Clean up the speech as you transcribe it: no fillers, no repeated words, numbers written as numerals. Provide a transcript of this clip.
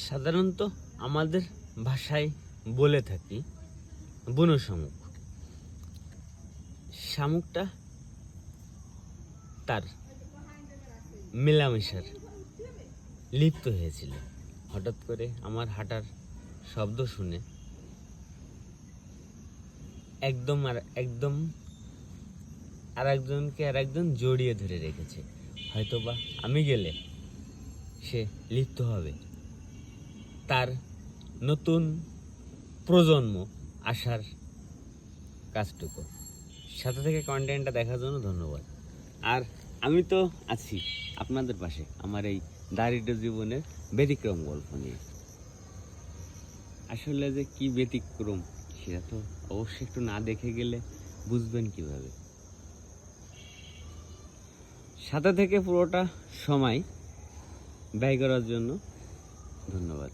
সাধারণত আমাদের ভাষায় বলে থাকি বুনো শামুক। শামুকটা তার মেলামেশার লিপ্ত হয়েছিল। হঠাৎ করে আমার হাঁটার শব্দ শুনে একদম আর একজন জড়িয়ে ধরে রেখেছে। হয়তোবা আমি গেলে সে লিপ্ত হবে, তার নতুন প্রজন্ম আসার কাজটুকু। সাথে থেকে কন্টেন্টটা দেখার জন্য ধন্যবাদ। আর আমি তো আছি আপনাদের পাশে আমার এই দারিদ্র জীবনের ব্যতিক্রম গল্প নিয়ে। আসলে যে কি ব্যতিক্রম সেটা তো অবশ্যই একটু না দেখে গেলে বুঝবেন কিভাবে। সাথে থেকে পুরোটা সময় ব্যয় করার জন্য ধন্যবাদ।